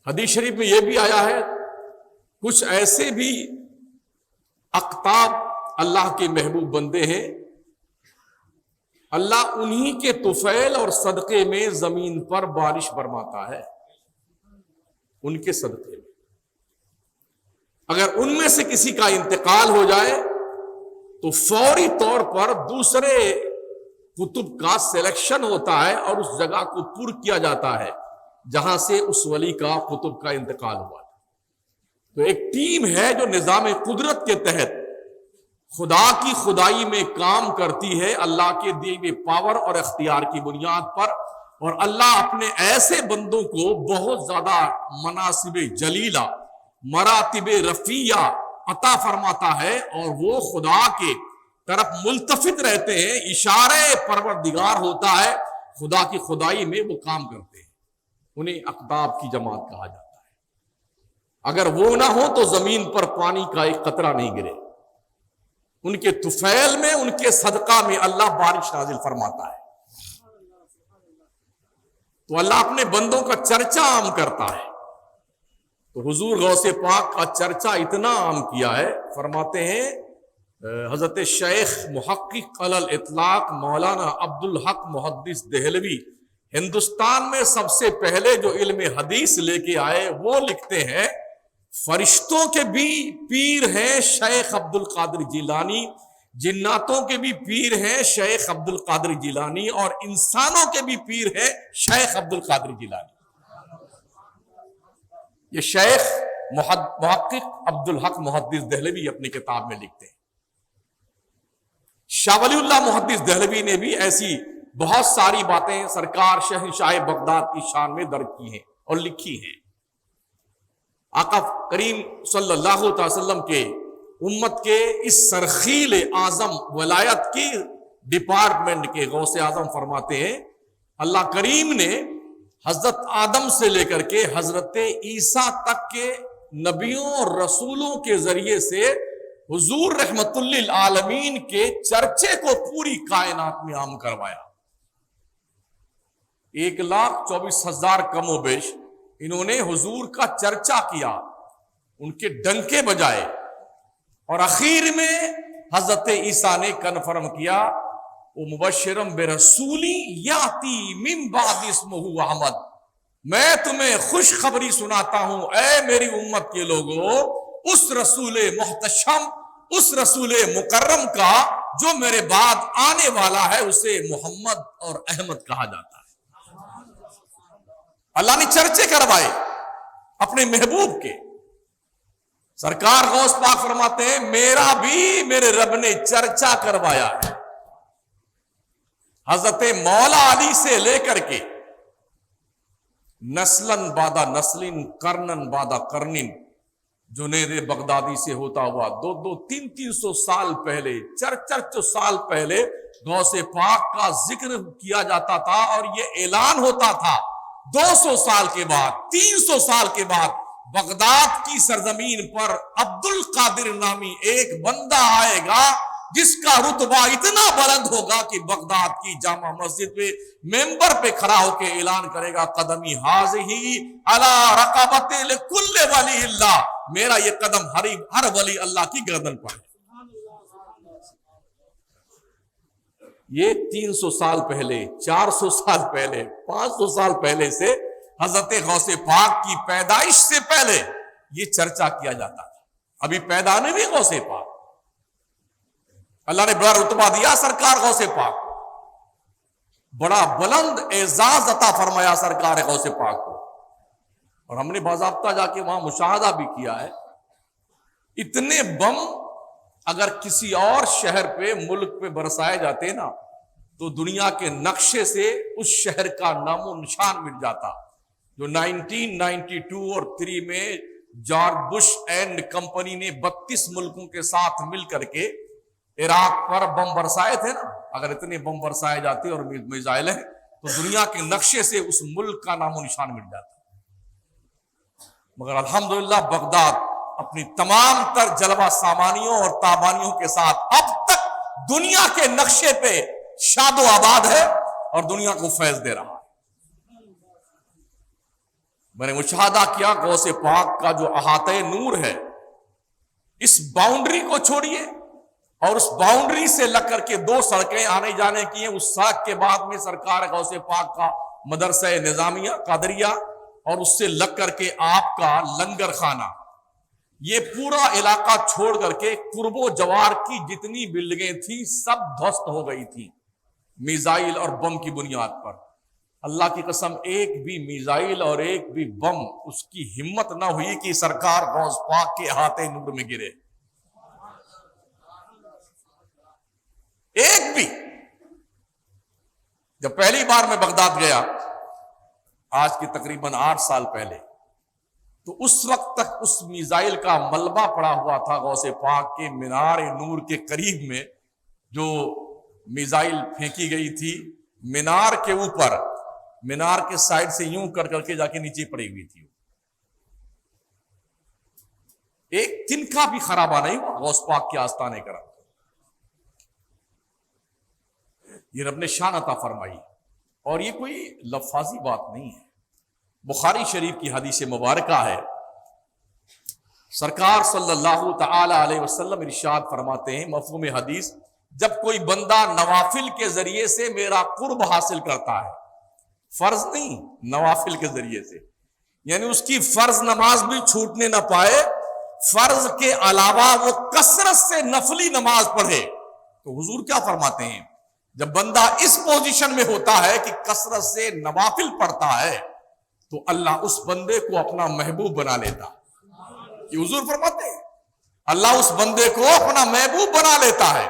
حدیث شریف میں یہ بھی آیا ہے کچھ ایسے بھی اقطاب اللہ کے محبوب بندے ہیں، اللہ انہی کے طفیل اور صدقے میں زمین پر بارش برماتا ہے، ان کے صدقے میں۔ اگر ان میں سے کسی کا انتقال ہو جائے تو فوری طور پر دوسرے کتب کا سلیکشن ہوتا ہے اور اس جگہ کو پر کیا جاتا ہے جہاں سے اس ولی کا کتب کا انتقال ہوا۔ تو ایک ٹیم ہے جو نظام قدرت کے تحت خدا کی خدائی میں کام کرتی ہے، اللہ کے دیے ہوئے پاور اور اختیار کی بنیاد پر، اور اللہ اپنے ایسے بندوں کو بہت زیادہ مناصب جلیلہ، مراتب رفیع عطا فرماتا ہے، اور وہ خدا کے طرف ملتفت رہتے ہیں، اشارے پروردگار ہوتا ہے، خدا کی خدائی میں وہ کام کرتے ہیں، انہیں اقطاب کی جماعت کہا جاتا ہے۔ اگر وہ نہ ہو تو زمین پر پانی کا ایک قطرہ نہیں گرے، ان کے طفیل میں، ان کے صدقہ میں اللہ بارش نازل فرماتا ہے۔ تو اللہ اپنے بندوں کا چرچا عام کرتا ہے، تو حضور غوث پاک کا چرچا اتنا عام کیا ہے، فرماتے ہیں حضرت شیخ محقق علی الاطلاق مولانا عبدالحق محدث دہلوی، ہندوستان میں سب سے پہلے جو علم حدیث لے کے آئے، وہ لکھتے ہیں فرشتوں کے بھی پیر ہیں شیخ عبد القادر جیلانی، جناتوں کے بھی پیر ہیں شیخ عبد القادر جیلانی، اور انسانوں کے بھی پیر ہیں شیخ عبد القادر جیلانی۔ یہ شیخ محقق عبدالحق محدث دہلوی اپنی کتاب میں لکھتے ہیں۔ شاہ ولی اللہ محدث دہلوی نے بھی ایسی بہت ساری باتیں سرکار شہنشاہ بغداد کی شان میں درج کی ہیں اور لکھی ہیں۔ آقا کریم صلی اللہ علیہ وسلم کے امت کے اس سرخیل اعظم ولایت کی ڈپارٹمنٹ کے غوث اعظم فرماتے ہیں اللہ کریم نے حضرت آدم سے لے کر کے حضرت عیسیٰ تک کے نبیوں اور رسولوں کے ذریعے سے حضور رحمت للعالمین کے چرچے کو پوری کائنات میں عام کروایا۔ 1,24,000 کم و بیش انہوں نے حضور کا چرچا کیا، ان کے ڈنکے بجائے، اور اخیر میں حضرت عیسیٰ نے کنفرم کیا وَمُبَشِّرًا بِرَسُولٍ يَأْتِي مِن بَعْدِهِ اسْمُهُ احمد، میں تمہیں خوشخبری سناتا ہوں اے میری امت کے لوگوں، اس رسول محتشم، اس رسول مکرم کا جو میرے بعد آنے والا ہے اسے محمد اور احمد کہا جاتا ہے۔ اللہ نے چرچے کروائے اپنے محبوب کے۔ سرکار غوث پاک فرماتے ہیں میرا بھی میرے رب نے چرچا کروایا ہے۔ حضرت مولا علی سے لے کر کے نسلن بعد نسلن قرنن بعد قرنن، جنید بغدادی سے ہوتا ہوا 200-300 سال پہلے، 400 سال پہلے غوث پاک کا ذکر کیا جاتا تھا، اور یہ اعلان ہوتا تھا 200 سال کے بعد، 300 سال کے بعد بغداد کی سرزمین پر عبد القادر نامی ایک بندہ آئے گا جس کا رتبہ اتنا بلند ہوگا کہ بغداد کی جامع مسجد پہ ممبر پہ کھڑا ہو کے اعلان کرے گا قدمی حاضی علی رقبت لکل ولی اللہ، میرا یہ قدم ہر ولی اللہ کی گردن پر ہے۔ یہ 300 سال پہلے، 400 سال پہلے، 500 سال پہلے سے حضرت غوث پاک کی پیدائش سے پہلے یہ چرچا کیا جاتا تھا۔ ابھی پیدا نہیں ہوئی غوث پاک، اللہ نے بڑا رتبہ دیا سرکار غوث پاک کو، بڑا بلند اعزاز عطا فرمایا سرکار غوث پاک کو، اور ہم نے باضابطہ جا کے وہاں مشاہدہ بھی کیا ہے۔ اتنے بم اگر کسی اور شہر پہ، ملک پہ برسائے جاتے نا تو دنیا کے نقشے سے اس شہر کا نام و نشان مٹ جاتا۔ جو 1992 اور 3 میں جارج بش اینڈ کمپنی نے 32 ملکوں کے ساتھ مل کر کے عراق پر بم برسائے تھے نا، اگر اتنے بم برسائے جاتے اور میزائل ہیں تو دنیا کے نقشے سے اس ملک کا نام و نشان مٹ جاتا۔ مگر الحمدللہ بغداد اپنی تمام تر جلوہ سامانیوں اور تابانیوں کے ساتھ اب تک دنیا کے نقشے پہ شاد و آباد ہے اور دنیا کو فیض دے رہا ہے۔ میں نے مشاہدہ کیا غوث پاک کا جو احاطہ نور ہے، اس باؤنڈری کو چھوڑیے اور اس باؤنڈری سے لگ کر کے 2 سڑکیں آنے جانے کی ہیں، اس سڑک کے بعد میں سرکار غوث پاک کا مدرسہ نظامیہ قادریہ، اور اس سے لگ کر کے آپ کا لنگر خانہ، یہ پورا علاقہ چھوڑ کر کے قرب و جوار کی جتنی بلڈنگیں تھیں سب دھوست ہو گئی تھی میزائل اور بم کی بنیاد پر۔ اللہ کی قسم ایک بھی میزائل اور ایک بھی بم اس کی ہمت نہ ہوئی کہ سرکار غوث پاک کے احاطے نور میں گرے، ایک بھی۔ جب پہلی بار میں بغداد گیا آج کی تقریباً 8 سال پہلے، تو اس وقت تک اس میزائل کا ملبہ پڑا ہوا تھا غوث پاک کے مینار نور کے قریب میں، جو میزائل پھینکی گئی تھی مینار کے اوپر، مینار کے سائڈ سے یوں کر کے جا کے نیچے پڑی ہوئی تھی، ایک تنکا بھی خرابہ نہیں ہوا غوث پاک کے آستانے کا۔ یہ رب نے شان عطا فرمائی، اور یہ کوئی لفاظی بات نہیں ہے، بخاری شریف کی حدیث مبارکہ ہے، سرکار صلی اللہ تعالی علیہ وسلم ارشاد فرماتے ہیں مفہوم حدیث، جب کوئی بندہ نوافل کے ذریعے سے میرا قرب حاصل کرتا ہے، فرض نہیں، نوافل کے ذریعے سے، یعنی اس کی فرض نماز بھی چھوٹنے نہ پائے، فرض کے علاوہ وہ کثرت سے نفلی نماز پڑھے، تو حضور کیا فرماتے ہیں، جب بندہ اس پوزیشن میں ہوتا ہے کہ کثرت سے نوافل پڑھتا ہے تو اللہ اس بندے کو اپنا محبوب بنا لیتا۔ یہ حضور فرماتے ہیں اللہ اس بندے کو اپنا محبوب بنا لیتا ہے،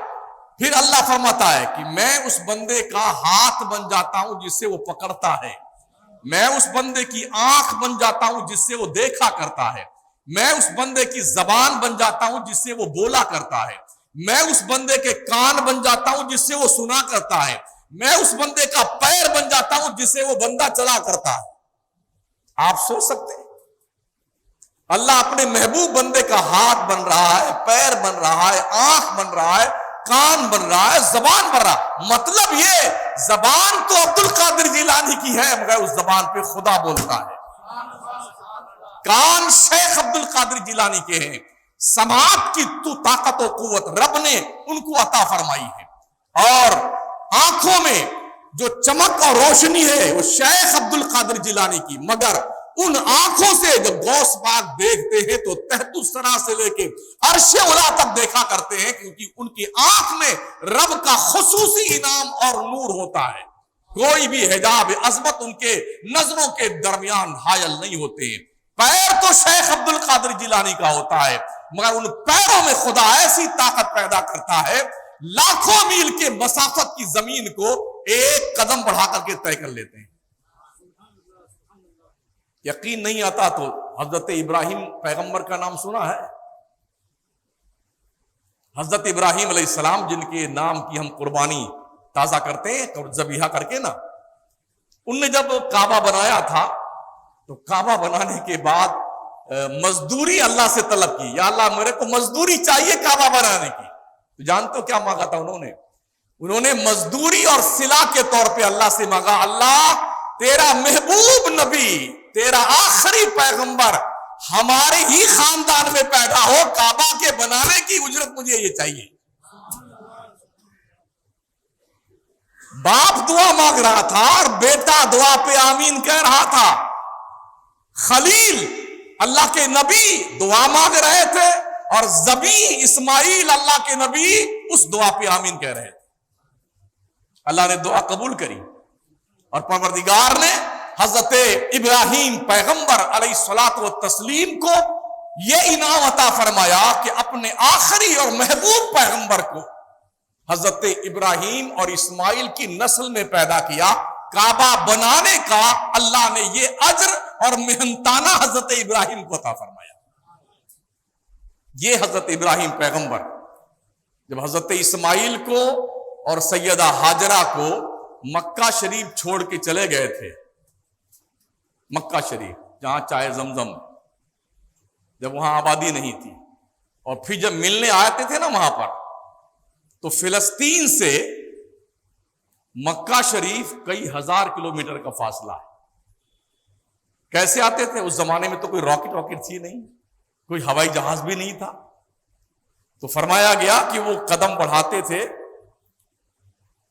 پھر اللہ فرماتا ہے کہ میں اس بندے کا ہاتھ بن جاتا ہوں جس سے وہ پکڑتا ہے، میں اس بندے کی آنکھ بن جاتا ہوں جس سے وہ دیکھا کرتا ہے، میں اس بندے کی زبان بن جاتا ہوں جس سے وہ بولا کرتا ہے، میں اس بندے کے کان بن جاتا ہوں جس سے وہ سنا کرتا ہے، میں اس بندے کا پیر بن جاتا ہوں جس سے وہ بندہ چلا کرتا ہے۔ آپ سوچ سکتے ہیں اللہ اپنے محبوب بندے کا ہاتھ بن رہا ہے، پیر بن رہا ہے، آنکھ بن رہا ہے، کان بن رہا ہے، زبان بن رہا ہے۔ مطلب یہ زبان تو عبد القادر جیلانی کی ہے مگر اس زبان پہ خدا بولتا ہے، کان شیخ عبد القادر جیلانی کے ہیں، سماعت کی تو طاقت و قوت رب نے ان کو عطا فرمائی ہے، اور آنکھوں میں جو چمک اور روشنی ہے وہ شیخ عبد القادر جیلانی کی، مگر ان آنکھوں سے جب غوث پاک دیکھتے ہیں تو تحت الثری سے لے کے عرش علا تک دیکھا کرتے ہیں، کیونکہ ان کی آنکھ میں رب کا خصوصی انعام اور نور ہوتا ہے، کوئی بھی حجاب عظمت ان کے نظروں کے درمیان حائل نہیں ہوتے ہیں۔ پیر تو شیخ عبد القادر جیلانی کا ہوتا ہے مگر ان پیروں میں خدا ایسی طاقت پیدا کرتا ہے لاکھوں میل کے مسافت کی زمین کو ایک قدم بڑھا کر کے طے کر لیتے ہیں۔ یقین نہیں آتا تو حضرت ابراہیم پیغمبر کا نام سنا ہے؟ حضرت ابراہیم علیہ السلام جن کے نام کی ہم قربانی تازہ کرتے ہیں ذبیحہ کر کے نا، ان نے جب کعبہ بنایا تھا تو کعبہ بنانے کے بعد مزدوری اللہ سے طلب کی، یا اللہ میرے کو مزدوری چاہیے کعبہ بنانے کی، تو جانتے ہو کیا مانگا تھا انہوں نے مزدوری اور صلہ کے طور پہ اللہ سے مانگا، اللہ تیرا محبوب نبی، تیرا آخری پیغمبر ہمارے ہی خاندان میں پیدا ہو، کعبہ کے بنانے کی اجرت مجھے یہ چاہیے۔ باپ دعا مانگ رہا تھا اور بیٹا دعا پہ آمین کہہ رہا تھا، خلیل اللہ کے نبی دعا مانگ رہے تھے اور ذبیح اسماعیل اللہ کے نبی اس دعا پہ آمین کہہ رہے تھے۔ اللہ نے دعا قبول کری اور پروردگار نے حضرت ابراہیم پیغمبر علیہ الصلوۃ والتسلیم کو یہ انعام عطا فرمایا کہ اپنے آخری اور محبوب پیغمبر کو حضرت ابراہیم اور اسماعیل کی نسل میں پیدا کیا۔ کعبہ بنانے کا اللہ نے یہ اجر اور محنتانہ حضرت ابراہیم کو عطا فرمایا۔ یہ حضرت ابراہیم پیغمبر جب حضرت اسماعیل کو اور سیدہ ہاجرہ کو مکہ شریف چھوڑ کے چلے گئے تھے، مکہ شریف جہاں چائے زمزم، جب وہاں آبادی نہیں تھی، اور پھر جب ملنے آتے تھے نا وہاں پر، تو فلسطین سے مکہ شریف کئی ہزار کلومیٹر کا فاصلہ ہے، کیسے آتے تھے؟ اس زمانے میں تو کوئی راکٹ تھی نہیں، کوئی ہوائی جہاز بھی نہیں تھا، تو فرمایا گیا کہ وہ قدم بڑھاتے تھے،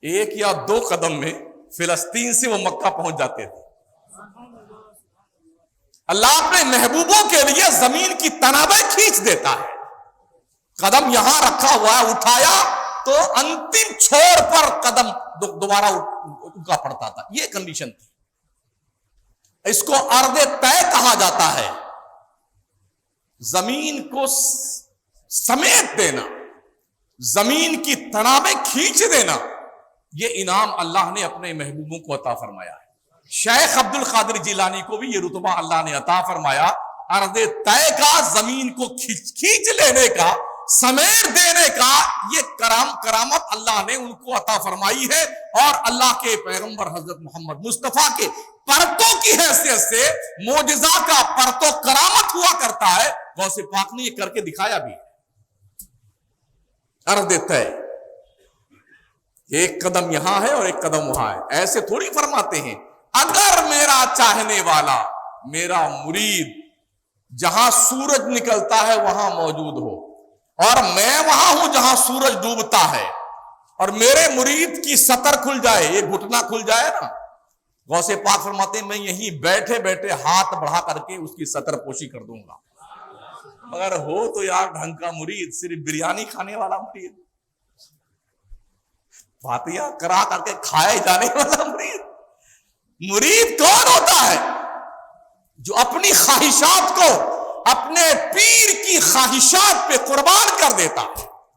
1 یا 2 قدم میں فلسطین سے وہ مکہ پہنچ جاتے تھے۔ اللہ اپنے محبوبوں کے لیے زمین کی تنابیں کھینچ دیتا ہے۔ قدم یہاں رکھا ہوا ہے، اٹھایا تو انتم چھوڑ پر قدم دوبارہ اٹھا پڑتا تھا، یہ کنڈیشن تھی۔ اس کو ارض طے کہا جاتا ہے، زمین کو سمیٹ دینا، زمین کی تنابیں کھینچ دینا، یہ انعام اللہ نے اپنے محبوبوں کو عطا فرمایا ہے۔ شیخ عبد القادر جیلانی کو بھی یہ رتبہ اللہ نے عطا فرمایا، ارض طے کا، زمین کو کھینچ لینے کا، سمیٹ دینے کا، یہ کرامت اللہ نے ان کو عطا فرمائی ہے۔ اور اللہ کے پیغمبر حضرت محمد مصطفیٰ کے پرتوں کی حیثیت سے معجزہ کا پرتو کرامت ہوا کرتا ہے۔ غوث پاک نے یہ کر کے دکھایا بھی ہے۔ ارض طے، ایک قدم یہاں ہے اور ایک قدم وہاں ہے، ایسے تھوڑی فرماتے ہیں۔ اگر میرا چاہنے والا، میرا مرید جہاں سورج نکلتا ہے وہاں موجود ہو، اور میں وہاں ہوں جہاں سورج ڈوبتا ہے، اور میرے مرید کی سطر کھل جائے، یہ گھٹنا کھل جائے نا، غوث پاک فرماتے ہیں میں یہیں بیٹھے بیٹھے ہاتھ بڑھا کر کے اس کی سطر پوشی کر دوں گا۔ مگر ہو تو یار ڈھنگ کا مرید، صرف بریانی کھانے والا مرید، فاتحہ کرا کر کے کھائے جانے والا مرید۔ مرید کون ہوتا ہے؟ جو اپنی خواہشات کو اپنے پیر کی خواہشات پہ قربان کر دیتا،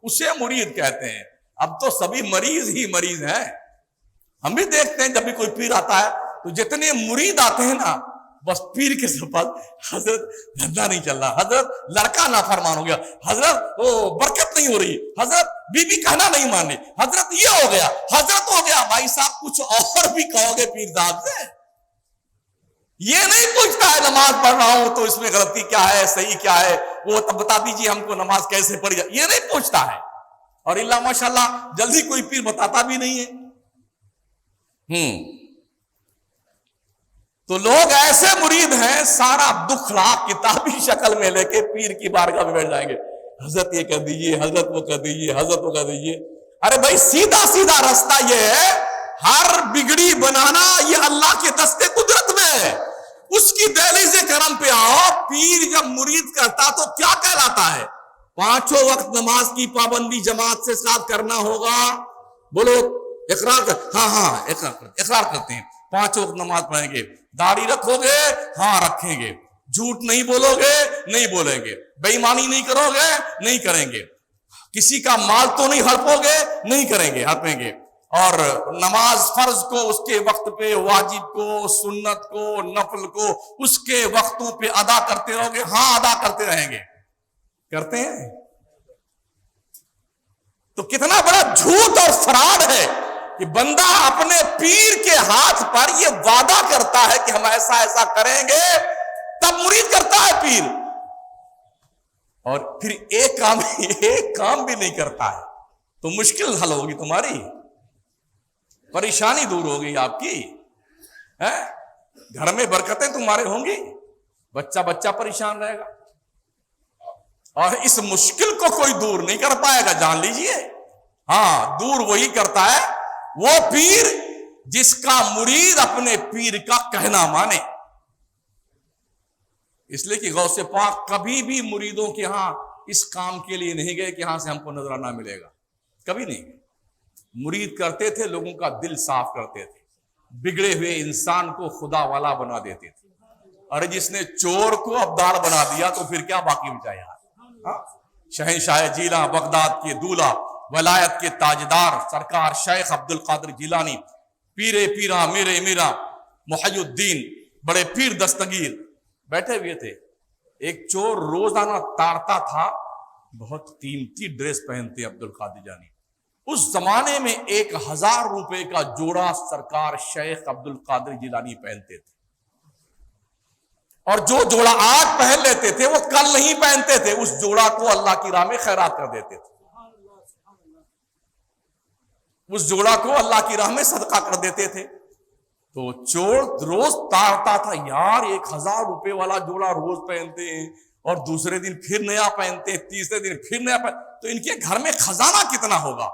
اسے مرید کہتے ہیں۔ اب تو سبھی مریض ہی مریض ہیں، ہم بھی دیکھتے ہیں جب بھی کوئی پیر آتا ہے تو جتنے مرید آتے ہیں نا، بس پیر کے سپاس، حضرت دھندا نہیں چل رہا، حضرت لڑکا نافرمان ہو گیا، حضرت برکت نہیں ہو رہی، حضرت بی بی کہنا نہیں ماننی، حضرت یہ ہو گیا، حضرت ہو گیا۔ بھائی صاحب کچھ اور بھی کہو گے پیر صاحب سے؟ یہ نہیں پوچھتا ہے نماز پڑھ رہا ہوں تو اس میں غلطی کیا ہے، صحیح کیا ہے، وہ تب بتا دیجئے ہم کو نماز کیسے پڑھی جائے، یہ نہیں پوچھتا ہے۔ اور اللہ ماشاءاللہ جلدی کوئی پیر بتاتا بھی نہیں ہے۔ تو لوگ ایسے مرید ہیں، سارا دکھ رات کتابی شکل میں لے کے پیر کی بارگاہ میں بیٹھ جائیں گے، حضرت یہ کر دیجئے، حضرت وہ کر دیجئے، حضرت وہ کر دیجئے۔ ارے بھائی سیدھا سیدھا راستہ یہ ہے، ہر بگڑی بنانا یہ اللہ کے دستے قدرت میں ہے، اس کی دہلیز کرم پہ آؤ۔ پیر جب مرید کرتا تو کیا کہلاتا ہے؟ 5 وقت نماز کی پابندی جماعت سے ساتھ کرنا ہوگا، بولو اقرار کر، ہاں اقرار کرتے ہیں، 5 وقت نماز پڑھیں گے، داڑھی رکھو گے، ہاں رکھیں گے، جھوٹ نہیں بولو گے، نہیں بولیں گے، بے ایمانی نہیں کرو گے، نہیں کریں گے، کسی کا مال تو نہیں ہڑپو گے، نہیں کریں گے، ہڑپیں گے، اور نماز فرض کو اس کے وقت پہ، واجب کو، سنت کو، نفل کو اس کے وقتوں پہ ادا کرتے رہو گے، ہاں ادا کرتے رہیں گے، کرتے ہیں؟ تو کتنا بڑا جھوٹ اور فراڈ ہے کہ بندہ اپنے پیر کے ہاتھ پر یہ وعدہ کرتا ہے کہ ہم ایسا ایسا کریں گے، تب مرید کرتا ہے پیر، اور پھر ایک کام بھی نہیں کرتا ہے، تو مشکل حل ہوگی تمہاری، پریشانی دور ہوگی آپ کی، گھر میں برکتیں تمہارے ہوں گی، بچہ پریشان رہے گا، اور اس مشکل کو کوئی دور نہیں کر پائے گا، جان لیجئے۔ ہاں دور وہی کرتا ہے وہ پیر جس کا مرید اپنے پیر کا کہنا مانے۔ اس لیے کہ غوث پاک کبھی بھی مریدوں کے ہاں اس کام کے لیے نہیں گئے کہ ہاں سے ہم کو نظرانہ ملے گا، کبھی نہیں گئے۔ مرید کرتے تھے، لوگوں کا دل صاف کرتے تھے، بگڑے ہوئے انسان کو خدا والا بنا دیتے تھے۔ اور جس نے چور کو ابدال بنا دیا تو پھر کیا باقی بچا یار؟ شہنشاہ جیلاں، بغداد کے دولہ، ولایت کے تاجدار سرکار شیخ عبد القادر جیلانی، پیرے پیرا میرے میرا محی الدین، بڑے پیر دستگیر بیٹھے ہوئے تھے۔ ایک چور روزانہ تارتا تھا، بہت قیمتی ڈریس پہنتے عبد القادر جیلانی۔ اس زمانے میں 1000 روپے کا جوڑا سرکار شیخ عبد القادر جیلانی پہنتے تھے، اور جو جوڑا آج پہن لیتے تھے وہ کل نہیں پہنتے تھے، اس جوڑا کو اللہ کی راہ میں خیرات کر دیتے تھے، اس جوڑا کو اللہ کی راہ میں صدقہ کر دیتے تھے۔ تو چور روز تارتا تھا، یار 1000 روپے والا جوڑا روز پہنتے ہیں اور دوسرے دن پھر نیا پہنتے ہیں، تیسرے دن پھر نیا پہنتے، تو ان کے گھر میں خزانہ کتنا ہوگا.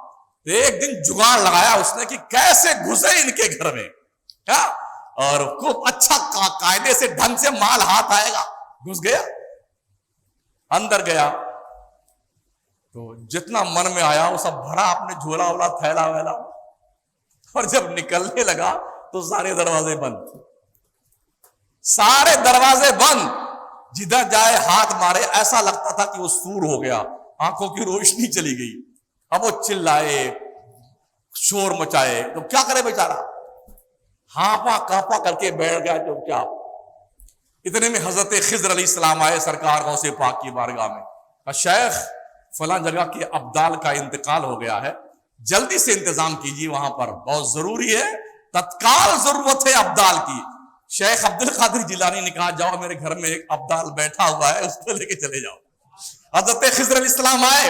ایک دن جگاڑ لگایا اس نے کہ کیسے گھسے ان کے گھر میں، اور خوب اچھا قاعدے سے ڈھنگ سے مال ہاتھ آئے گا. گھس گیا، اندر گیا تو جتنا من میں آیا وہ سب بھرا، اپنے جھولا وولا تھیلا ویلا، اور جب نکلنے لگا تو سارے دروازے بند، سارے دروازے بند. جدھر جائے ہاتھ مارے، ایسا لگتا تھا کہ وہ سور ہو گیا، آنکھوں کی روشنی چلی گئی. اب وہ چلائے، شور مچائے، تو کیا کرے بیچارہ، ہانپا کانپا کر کے بیٹھ گیا چپ چاپ. اتنے میں حضرت خضر علیہ السلام آئے سرکار غوث پاک کی بارگاہ میں. شیخ فلاں جگہ کے ابدال کا انتقال ہو گیا ہے، جلدی سے انتظام کیجیے، وہاں پر بہت ضروری ہے، تتکال ضرورت ہے ابدال کی. شیخ عبد القادر جیلانی نے کہا جاؤ میرے گھر میں ایک ابدال بیٹھا ہوا ہے، اس کو لے کے چلے جاؤ. حضرت خضر علیہ السلام آئے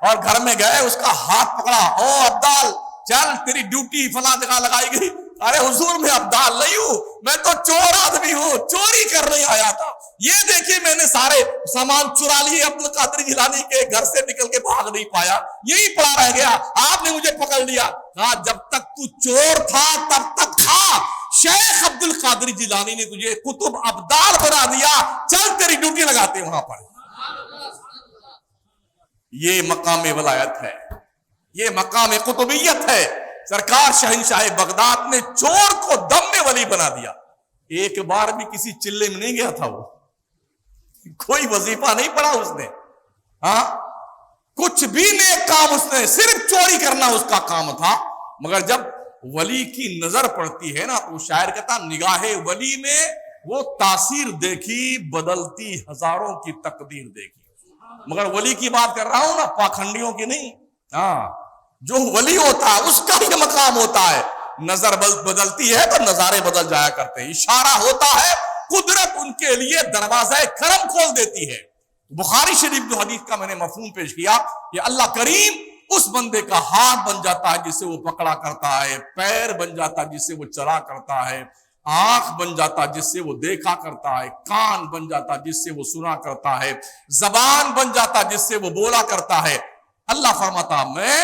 اور گھر میں گئے، اس کا ہاتھ پکڑا، او ابدال چل تیری ڈیوٹی فلاں جگہ لگائی گئی. ارے حضور میں ابدال نہیں ہوں، میں تو چور آدمی ہوں، چوری کرنے آیا تھا. یہ دیکھیے میں نے سارے سامان چرا لیے عبد القادر جیلانی کے گھر سے، نکل کے بھاگ نہیں پایا، یہی پڑا رہ گیا، آپ نے مجھے پکڑ لیا. کہا جب تک تو چور تھا تب تک تھا، شیخ عبد القادر جیلانی نے تجھے قطب ابدال بنا دیا، چل تیری ڈیوٹی لگاتے وہاں پر. یہ مقام ولایت ہے، یہ مقام قطبیت ہے. سرکار شہنشاہ بغداد نے چور کو دم میں ولی بنا دیا. ایک بار بھی کسی چلے میں نہیں گیا تھا، وہ کوئی وظیفہ نہیں پڑھا اس نے، ہاں کچھ بھی نیک کام اس نے، صرف چوری کرنا اس کا کام تھا. مگر جب ولی کی نظر پڑتی ہے نا، تو شاعر کہتا نگاہ ولی میں وہ تاثیر دیکھی، بدلتی ہزاروں کی تقدیر دیکھی. مگر ولی کی بات کر رہا ہوں نا، پاکھنڈیوں کی نہیں. ہاں جو ولی ہوتا ہے اس کا یہ مقام ہوتا ہے، نظر بدلتی ہے تو نظارے بدل جایا کرتے ہیں، اشارہ ہوتا ہے، قدرت ان کے لیے دروازہ کرم کھول دیتی ہے. بخاری شریف جو حدیث کا میں نے مفہوم پیش کیا، یہ اللہ کریم اس بندے کا ہاتھ بن جاتا ہے جس سے وہ پکڑا کرتا ہے، پیر بن جاتا ہے جس سے وہ چلا کرتا ہے، آنکھ بن جاتا جس سے وہ دیکھا کرتا ہے، کان بن جاتا جس سے وہ سنا کرتا ہے، زبان بن جاتا جس سے وہ بولا کرتا ہے. اللہ فرماتا میں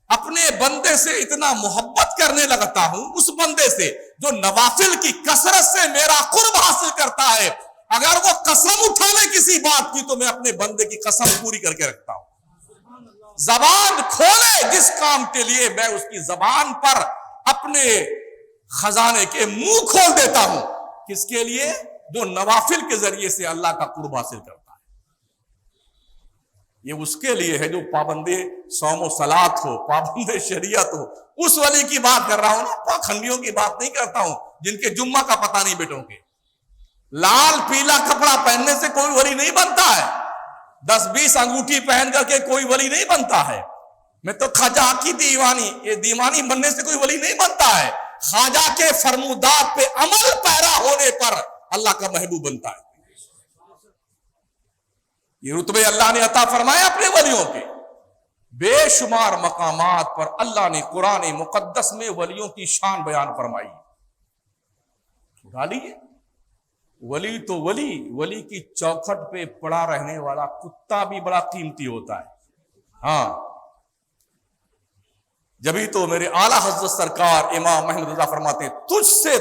اپنے بندے سے اتنا محبت کرنے لگتا ہوں، اس بندے سے جو نوافل کی کثرت سے میرا قرب حاصل کرتا ہے. اگر وہ قسم اٹھا لے کسی بات کی تو میں اپنے بندے کی قسم پوری کر کے رکھتا ہوں. زبان کھولے جس کام کے لیے میں اس کی زبان پر اپنے خزانے کے منہ کھول دیتا ہوں. کس کے لیے؟ جو نوافل کے ذریعے سے اللہ کا قرب حاصل کرتا ہے. یہ اس کے لیے ہے جو پابند صوم و صلات ہو، پابند شریعت ہو. اس ولی کی بات کر رہا ہوں نا، پاکھنڈیوں کی بات نہیں کرتا ہوں جن کے جمعہ کا پتہ نہیں بیٹوں کے. لال پیلا کپڑا پہننے سے کوئی ولی نہیں بنتا ہے، 10-20 انگوٹھی پہن کر کے کوئی ولی نہیں بنتا ہے. میں تو خواجہ کی دیوانی، یہ دیوانی بننے سے کوئی ولی نہیں بنتا ہے. خواجہ کے فرمودات پہ عمل پیرا ہونے پر اللہ کا محبوب بنتا ہے. یہ رتبے اللہ نے عطا فرمائے اپنے ولیوں کے. بے شمار مقامات پر اللہ نے قرآن مقدس میں ولیوں کی شان بیان فرمائی. ڈالیے ولی تو ولی کی چوکھٹ پہ پڑا رہنے والا کتا بھی بڑا قیمتی ہوتا ہے. ہاں جبھی تو میرے اعلیٰ حضرت سرکار امام محمد رضا فرماتے ہیں تجھ سے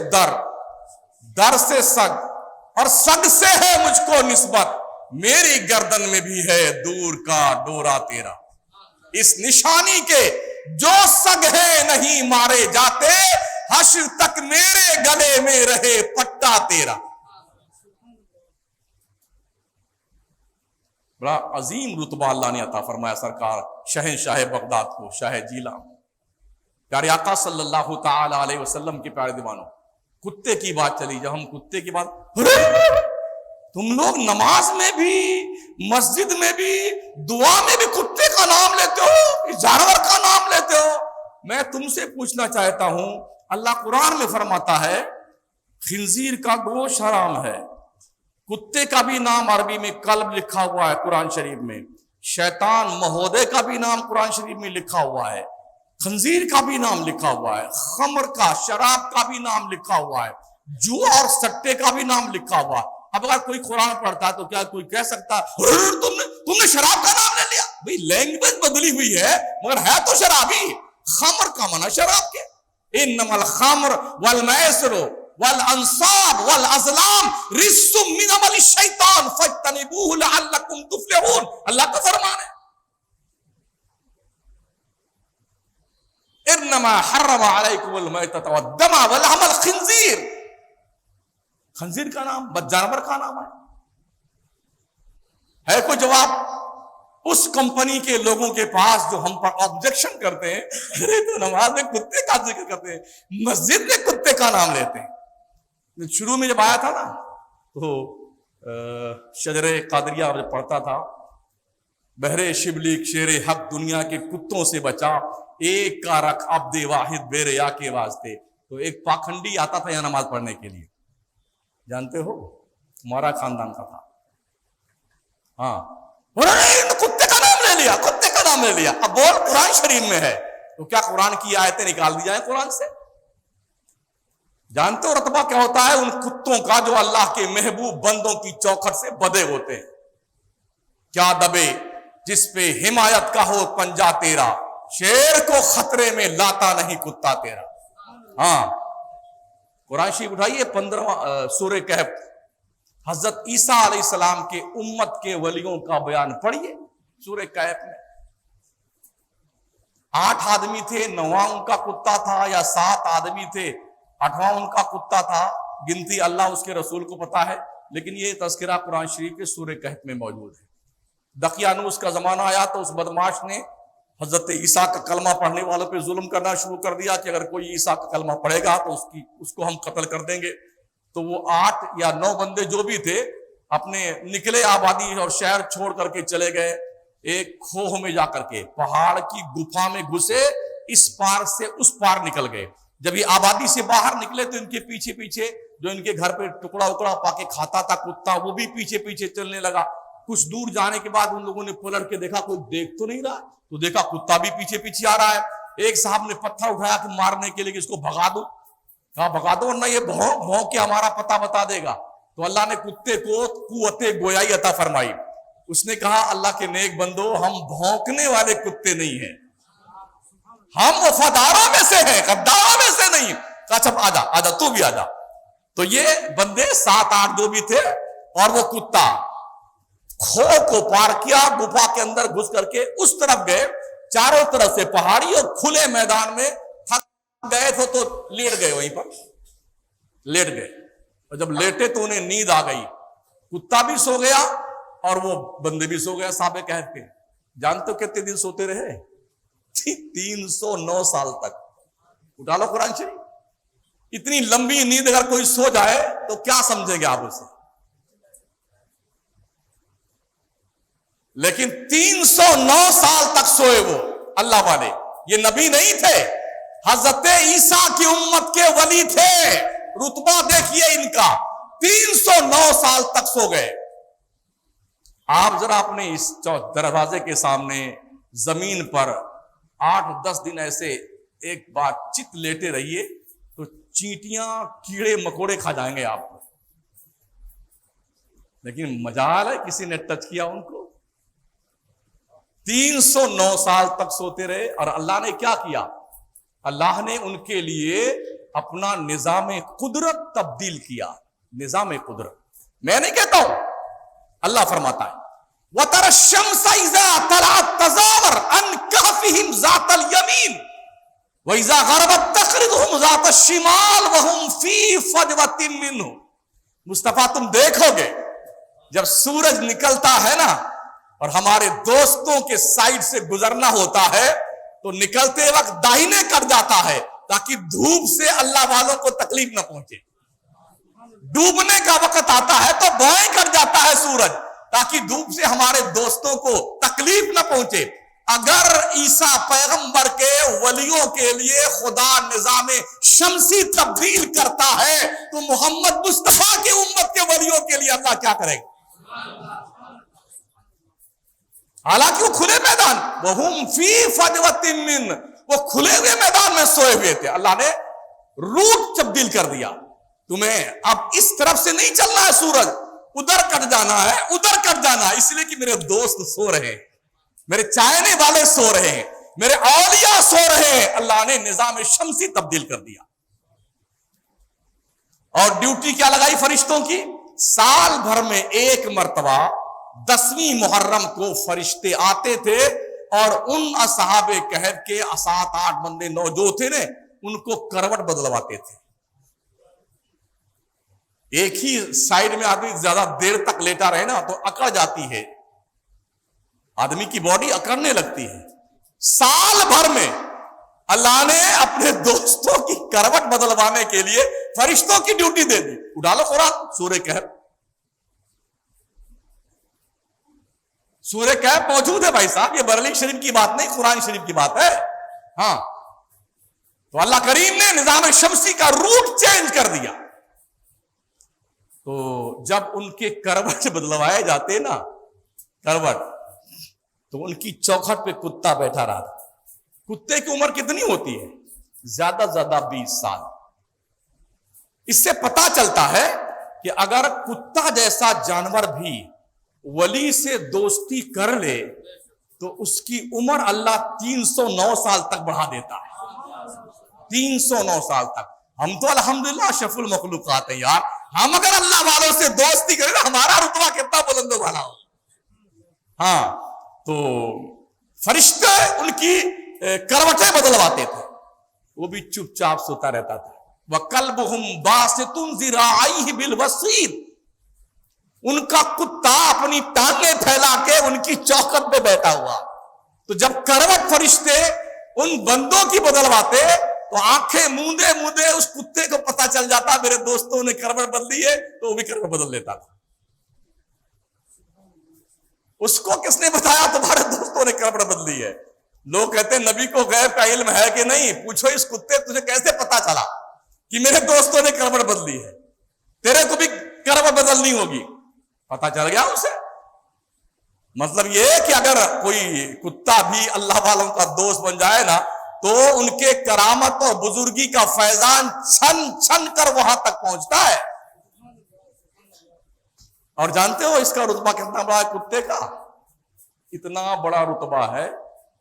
در سے سگ اور سگ سے ہے مجھ کو نسبت، میری گردن میں بھی ہے دور کا ڈورا تیرا. اس نشانی کے جو سگ ہے نہیں مارے جاتے، حشر تک میرے گلے میں رہے پٹا تیرا. بڑا عظیم رتبہ اللہ نے عطا فرمایا سرکار شہنشاہ بغداد کو، شاہ جیلان. پیارے آقا صلی اللہ تعالی علیہ وسلم کے پیارے دیوانوں، کتے کی بات چلی. جب ہم کتے کی بات، تم لوگ نماز میں بھی، مسجد میں بھی، دعا میں بھی کتے کا نام لیتے ہو، جانور کا نام لیتے ہو. میں تم سے پوچھنا چاہتا ہوں، اللہ قرآن میں فرماتا ہے خنزیر کا گوشت حرام ہے. کتے کا بھی نام عربی میں کلب لکھا ہوا ہے قرآن شریف میں. شیطان مہودے کا بھی نام قرآن شریف میں لکھا ہوا ہے. خنزیر کا بھی نام لکھا ہوا ہے، خمر کا، شراب کا بھی نام لکھا ہوا ہے، جوا اور سٹے کا بھی نام لکھا ہوا ہے۔ اب اگر کوئی قرآن پڑھتا ہے تو کیا کوئی کہہ سکتا تم نے شراب کا نام لے لیا؟ بھئی لینگویج بدلی ہوئی ہے مگر ہے تو شرابی۔ خمر کا معنی شراب کے، انما الخمر والمیسر والانصاب والازلام رجس من عمل الشیطان فاجتنبوه لعلکم تفلحون، اللہ کا فرمان ہے۔ انما حرم علیکم المیتۃ والدم ولحم الخنزیر، خنزیر کا نام بد جانور کا نام ہے کوئی جواب؟ اس کمپنی کے لوگوں کے پاس جو ہم پر آبجیکشن کرتے ہیں، ارے تو نماز میں کتے کا ذکر کرتے ہیں، مسجد میں کتے کا نام لیتے ہیں۔ شروع میں جب آیا تھا نا تو شجر قادریہ جب پڑھتا تھا، بہرے شبلی شیر حق دنیا کے کتوں سے بچا، ایک کا رکھ عبد واحد بے ریا کے واسطے۔ تو ایک پاکھنڈی آتا تھا یہاں نماز پڑھنے کے لیے، جانتے ہو ہمارا خاندان کا تھا، ہاں، کتے کا نام لے لیا، کتے کا نام لے لیا۔ اب بول قرآن شریف میں ہے تو کیا قرآن کی آیتیں نکال دی جائیں قرآن سے؟ جانتے ہو رتبہ کیا ہوتا ہے ان کتوں کا جو اللہ کے محبوب بندوں کی چوکھٹ سے بدے ہوتے ہیں؟ کیا دبے جس پہ حمایت کا ہو پنجا تیرا، شیر کو خطرے میں لاتا نہیں کتا تیرا۔ ہاں، قرآن شریف اٹھائیے 15واں سورہ کہف، حضرت عیسیٰ علیہ السلام کے امت کے ولیوں کا بیان پڑھیے سورہ کہف میں۔ 8 آدمی تھے، 9واں ان کا کتا تھا، یا 7 آدمی تھے 8واں ان کا کتا تھا، گنتی اللہ اس کے رسول کو پتا ہے، لیکن یہ تذکرہ قرآن شریف کے سورہ کہف میں موجود ہے۔ دقیانوس کا زمانہ آیا تو اس بدماش نے حضرت عیسیٰ کا کلمہ پڑھنے والوں پہ ظلم کرنا شروع کر دیا کہ اگر کوئی عیسیٰ کا کلمہ پڑھے گا تو اس کو ہم قتل کر دیں گے۔ تو وہ 8 یا 9 بندے جو بھی تھے اپنے نکلے آبادی اور شہر چھوڑ کر کے چلے گئے، ایک کھوہ میں جا کر کے پہاڑ کی گفا میں گھسے، اس پار سے اس پار نکل گئے۔ جب یہ آبادی سے باہر نکلے تو ان کے پیچھے پیچھے جو ان کے گھر پہ ٹکڑا اکڑا پا کے کھاتا تھا کتا، وہ بھی پیچھے پیچھے چلنے لگا۔ کچھ دور جانے کے بعد ان لوگوں نے پلٹ کے دیکھا کوئی دیکھ تو نہیں رہا، تو دیکھا کتا بھی پیچھے پیچھے آ رہا ہے۔ ایک صاحب نے پتھر اٹھایا کہ مارنے کے لیے کہ اس کو بھگا دو، کہا بھگا دو ورنہ یہ بھونک کے ہمارا پتہ بتا دے گا۔ تو اللہ نے کتے کو قوت گویائی عطا فرمائی۔ اس نے کہا اللہ کے نیک بندو، ہم بھونکنے والے کتے نہیں ہیں، ہم وفاداروں میں سے ہیں، غداروں میں سے نہیں۔ کہا چپ آجا تو بھی آجا۔ تو یہ بندے 7-8 جو بھی تھے اور وہ کتا کھو کو پار کیا، گفا کے اندر گھس کر کے اس طرف گئے، چاروں طرف سے پہاڑی اور کھلے میدان میں تھک گئے تھے تو لیٹ گئے، وہیں پر لیٹ گئے۔ اور جب لیٹے تو انہیں نیند آ گئی، کتا بھی سو گیا اور وہ بندے بھی سو گیا صحابہ کہف کے۔ جانتے ہو کتنے دن سوتے رہے؟ 309 سال تک۔ اٹھا لو قرآن شریف، اتنی لمبی نیند اگر کوئی سو جائے تو کیا سمجھیں گے آپ اسے؟ لیکن 309 سال تک سوئے وہ اللہ والے۔ یہ نبی نہیں تھے، حضرت عیسیٰ کی امت کے ولی تھے۔ رتبہ دیکھیے ان کا، 309 سال تک سو گئے۔ آپ ذرا اپنے اس دروازے کے سامنے زمین پر 8-10 دن ایسے ایک بار چت لیٹے رہیے تو چینٹیاں کیڑے مکوڑے کھا جائیں گے آپ کو، لیکن مجال ہے کسی نے ٹچ کیا ان کو۔ 309 سال تک سوتے رہے، اور اللہ نے کیا کیا؟ اللہ نے ان کے لیے اپنا نظام قدرت تبدیل کیا۔ نظام قدرت میں نہیں کہتا ہوں، اللہ فرماتا ہے وَتَرَى الشَّمْسَ إِذَا طَلَعَتْ تَزَاوَرُ عَنْ كَهْفِهِمْ ذَاتَ الْيَمِينِ وَإِذَا غَرَبَتْ تَقْرِضُهُمْ ذَاتَ الشِّمَالِ وَهُمْ فِي فَجْوَةٍ مِّنْهُ۔ مصطفیٰ تم دیکھو گے جب سورج نکلتا ہے نا اور ہمارے دوستوں کے سائڈ سے گزرنا ہوتا ہے تو نکلتے وقت داہنے کر جاتا ہے تاکہ دھوپ سے اللہ والوں کو تکلیف نہ پہنچے۔ ڈوبنے کا وقت آتا ہے تو بائیں کر جاتا ہے سورج تاکہ دھوپ سے ہمارے دوستوں کو تکلیف نہ پہنچے۔ اگر عیسیٰ پیغمبر کے ولیوں کے لیے خدا نظام شمسی تبدیل کرتا ہے تو محمد مصطفیٰ کی امت کے ولیوں کے لیے اللہ کیا کرے گا؟ حالانکہ وہ کھلے میدان، وَهُمْ فِي فَجْوَةٍ مِّنْ، وہ کھلے ہوئے میدان میں سوئے ہوئے تھے. اللہ نے روٹ تبدیل کر دیا, تمہیں اب اس طرف سے نہیں چلنا ہے سورج, ادھر کٹ جانا ہے, ادھر کٹ جانا ہے, اس لیے کہ میرے دوست سو رہے ہیں, میرے چاہنے والے سو رہے ہیں, میرے اولیاء سو رہے ہیں. اللہ نے نظام شمسی تبدیل کر دیا. اور ڈیوٹی کیا لگائی فرشتوں کی؟ سال بھر میں ایک مرتبہ 10ویں محرم کو فرشتے آتے تھے اور ان اصحاب کہف کے 7-8 بندے جو تھے نا, ان کو کروٹ بدلواتے تھے. ایک ہی سائیڈ میں آدمی زیادہ دیر تک لیٹا رہے نا تو اکڑ جاتی ہے, آدمی کی باڈی اکڑنے لگتی ہے. سال بھر میں اللہ نے اپنے دوستوں کی کروٹ بدلوانے کے لیے فرشتوں کی ڈیوٹی دے دی. اٹھا لو قرآن, سورہ کہف. سورہ کہف موجود ہے بھائی صاحب, یہ بریلوی شریف کی بات نہیں, قرآن شریف کی بات ہے. ہاں, تو اللہ کریم نے نظام شمسی کا روٹ چینج کر دیا. تو جب ان کے کروٹ بدلوائے جاتے نا, کروٹ, تو ان کی چوکھٹ پہ کتا بیٹھا رہا تھا. کتے کی عمر کتنی ہوتی ہے؟ زیادہ زیادہ 20 سال. اس سے پتا چلتا ہے کہ اگر کتا جیسا جانور بھی ولی سے دوستی کر لے تو اس کی عمر اللہ 309 سال تک بڑھا دیتا ہے. 309 سال تک. ہم تو الحمدللہ اشرف المخلوقات ہیں یار, ہم اگر اللہ والوں سے دوستی کریں نا, ہمارا رتبہ کتنا بلند و بالا ہو. ہاں, تو فرشتے ان کی کروٹیں بدلواتے تھے, وہ بھی چپ چاپ سوتا رہتا تھا. وَقَلْبُهُمْ بَاسِطٌ ذِرَاعَيْهِ بِالْوَصِيدِ, ان کا کتا اپنی ٹانگیں پھیلا کے ان کی چوکھٹ پہ بیٹھا ہوا. تو جب کروٹ فرشتے ان بندوں کی بدلواتے تو آنکھیں موندے موندے اس کتے کو پتا چل جاتا میرے دوستوں نے کروٹ بدلی ہے, تو وہ بھی کروٹ بدل لیتا تھا. اس کو کس نے بتایا تمہارے دوستوں نے کروٹ بدلی ہے؟ لوگ کہتے ہیں نبی کو غیب کا علم ہے کہ نہیں؟ پوچھو اس کتے تجھے کیسے پتا چلا کہ میرے دوستوں نے کروٹ بدلی ہے؟ تیرے کو بھی کروٹ بدلنی ہوگی. پتا چل گیا اسے. مطلب یہ کہ اگر کوئی کتا بھی اللہ والوں کا دوست بن جائے نا تو ان کے کرامت اور بزرگی کا فیضان چھن چھن کر وہاں تک پہنچتا ہے. اور جانتے ہو اس کا رتبہ کتنا بڑا ہے کتے کا؟ اتنا بڑا رتبہ ہے,